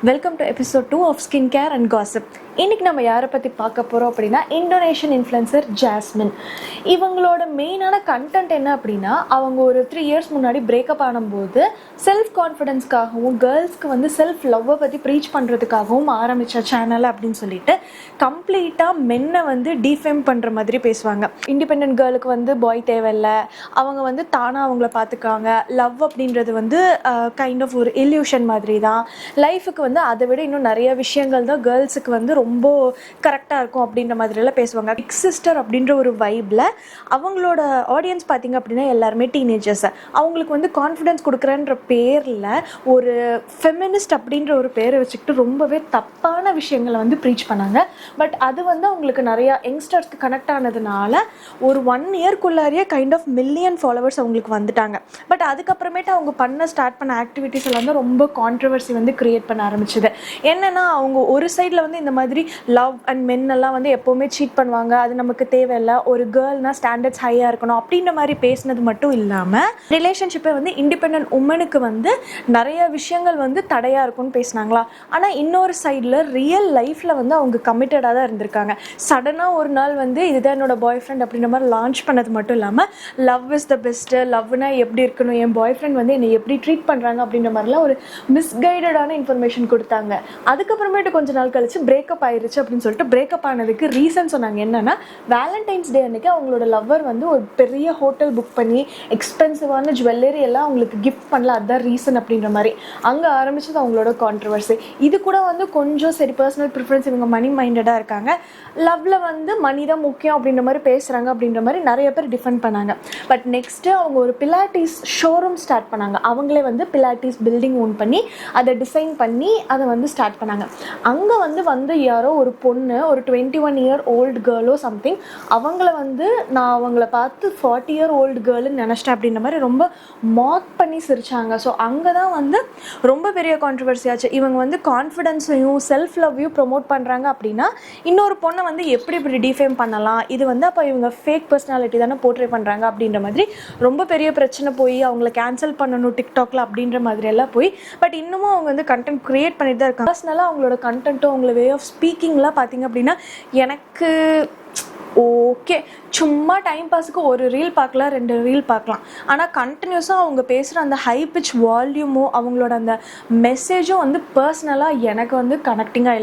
Welcome to episode 2 of skin care and gossip. இன்றைக்கி நம்ம யாரை பற்றி பார்க்க போகிறோம் அப்படின்னா இந்தோனேஷியன் இன்ஃப்ளூயன்சர் ஜாஸ்மின். இவங்களோட மெயினான கண்டென்ட் என்ன அப்படின்னா, அவங்க ஒரு 3 இயர்ஸ் முன்னாடி பிரேக்கப் ஆனும்போது செல்ஃப் கான்ஃபிடென்ஸ்க்காகவும் கேர்ள்ஸ்க்கு வந்து செல்ஃப் லவ்வை பற்றி ப்ரீச் பண்ணுறதுக்காகவும் ஆரம்பித்த சேனல் அப்படின்னு சொல்லிட்டு கம்ப்ளீட்டாக மென்னை வந்து டிஃபேம் பண்ணுற மாதிரி பேசுவாங்க. இண்டிபெண்ட் கேர்ளுக்கு வந்து பாய் தேவையில்லை, அவங்க வந்து தானாக அவங்கள பார்த்துக்காங்க, லவ் அப்படின்றது வந்து கைண்ட் ஆஃப் ஒரு இல்யூஷன் மாதிரி தான், லைஃபுக்கு வந்து அதை விட இன்னும் நிறைய விஷயங்கள் தான் கேர்ள்ஸுக்கு வந்து ரொம்ப கரெக்டாக இருக்கும் அப்படின்ற மாதிரியெல்லாம் பேசுவாங்க. பிக் சிஸ்டர் அப்படின்ற ஒரு வைப்பில் அவங்களோட ஆடியன்ஸ் பார்த்திங்க அப்படின்னா எல்லாருமே டீனேஜர்ஸ். அவங்களுக்கு வந்து கான்ஃபிடென்ஸ் கொடுக்குறன்ற பேரில் ஒரு ஃபெமினிஸ்ட் அப்படின்ற ஒரு பேரை வச்சுக்கிட்டு ரொம்பவே தப்பான விஷயங்களை வந்து ப்ரீச் பண்ணாங்க. பட் அது வந்து அவங்களுக்கு நிறையா யங்ஸ்டர்ஸ்க்கு கனெக்ட் ஆனதுனால ஒரு 1 இயர்க்குள்ளாரியே கைண்ட் ஆஃப் மில்லியன் ஃபாலோவர்ஸ் அவங்களுக்கு வந்துட்டாங்க. பட் அதுக்கப்புறமேட்டு அவங்க ஸ்டார்ட் பண்ண ஆக்டிவிட்டீஸ் எல்லாம் வந்து ரொம்ப கான்ட்ரவர்சி வந்து கிரியேட் பண்ண ஆரம்பிச்சுது. என்னன்னா, அவங்க ஒரு சைடில் வந்து இந்த மாதிரி லவ் அண்ட் மென் எல்லாம் வந்து எப்போவுமே சீட் பண்ணுவாங்க, அது நமக்கு தேவையில்லை, ஒரு கேர்ள்னா ஸ்டாண்டர்ட்ஸ் ஹையாக இருக்கணும் அப்படின்ற மாதிரி பேசினது மட்டும் இல்லாமல் ரிலேஷன்ஷிப்பை வந்து இண்டிபெண்ட் உமனுக்கு வந்து நிறைய விஷயங்கள் வந்து தடையாக இருக்கும்னு பேசினாங்களா. ஆனால் இன்னொரு சைடில் ரியல் லைஃப்பில் வந்து அவங்க கமிட்டடாக தான் இருந்திருக்காங்க. சடனாக ஒரு நாள் வந்து இதுதான் என்னோட பாய் ஃப்ரெண்ட் அப்படின்ற மாதிரி லான்ச் பண்ணது மட்டும் இல்லாமல் லவ் இஸ் த பெஸ்ட்டு, லவ்னா எப்படி இருக்கணும், என் பாய் ஃப்ரெண்ட் வந்து என்னை எப்படி ட்ரீட் பண்ணுறாங்க அப்படின்ற மாதிரிலாம் ஒரு மிஸ்கைடடான இன்ஃபர்மேஷன் கொடுத்தாங்க. அதுக்கப்புறமேட்டு கொஞ்ச நாள் கழிச்சு பிரேக்கப் ஆயிடுச்சு அப்படின்னு சொல்லிட்டு பிரேக்கப் ஆனதுக்கு ரீசன் சொன்னாங்க. என்னன்னா, வேலண்டைன்ஸ் டே அன்னைக்கு அவங்களோட லவ்வர் வந்து ஒரு பெரிய ஹோட்டல் புக் பண்ணி எக்ஸ்பென்சிவான ஜுவல்லரி எல்லாம் அவங்களுக்கு கிஃப்ட் பண்ணல, அதுதான் ரீசன் அப்படின்ற மாதிரி அங்கே ஆரம்பிச்சது அவங்களோட கான்ட்ரவர்சி. இது கூட வந்து கொஞ்சம் சரி பர்சனல் ப்ரிஃபரன்ஸ், இவங்க மணி மைண்டடாக இருக்காங்க, லவ்வில் வந்து மணி தான் முக்கியம் அப்படின்ற மாதிரி பேசுகிறாங்க அப்படின்ற மாதிரி நிறைய பேர் டிஃபெண்ட் பண்ணாங்க. பட் நெக்ஸ்ட்டு அவங்க ஒரு பிலாட்டிஸ் ஷோரூம் ஸ்டார்ட் பண்ணாங்க. அவங்களே வந்து பிலாட்டிஸ் பில்டிங் ஓன் பண்ணி அதை டிசைன் பண்ணி அதை வந்து ஸ்டார்ட் பண்ணாங்க. அங்கே வந்து யாரோ ஒரு பொண்ணு, ஒரு 21 இயர் ஓல்டு கேர்ளோ சம்திங், அவங்கள வந்து நான் அவங்கள பார்த்து 40 இயர் ஓல்டு கேர்ளுன்னு நினச்சிட்டேன் அப்படின்ற மாதிரி ரொம்ப மாக் பண்ணி சிரிச்சாங்க. ஸோ அங்கே தான் வந்து ரொம்ப பெரிய கான்ட்ரவர்சி ஆச்சு. இவங்க வந்து கான்ஃபிடென்ஸையும் செல்ஃப் லவ்வையும் ப்ரொமோட் பண்ணுறாங்க அப்படின்னா இன்னொரு பொண்ணை வந்து எப்படி டிஃபேம் பண்ணலாம், இது வந்து அப்போ இவங்க ஃபேக் பர்சனாலிட்டி தானே போர்ட்ரே பண்ணுறாங்க அப்படின்ற மாதிரி ரொம்ப பெரிய பிரச்சனை போய் அவங்கள கேன்சல் பண்ணணும் டிக்டாக்ல அப்படின்ற மாதிரி எல்லாம் போய். பட் இன்னமும் அவங்க வந்து கண்டென்ட் க்ரியேட் பண்ணிட்டு தான் இருக்காங்க. பர்சனலாக அவங்களோட கண்டென்ட்டும் அவங்களோட வே ஆஃப் ஸ்பீக்கிங்லாம் பார்த்திங்க அப்படின்னா எனக்கு ஓகே, சும்மா டைம் பாஸுக்கு ஒரு ரீல் பார்க்கலாம், 2 ரீல் பார்க்கலாம். ஆனால் கண்டினியூஸாக அவங்க பேசுகிற அந்த ஹை பிச் வால்யூமும் அவங்களோட அந்த மெசேஜும் வந்து பர்சனலாக எனக்கு வந்து கனெக்டிங்காக இல்லை.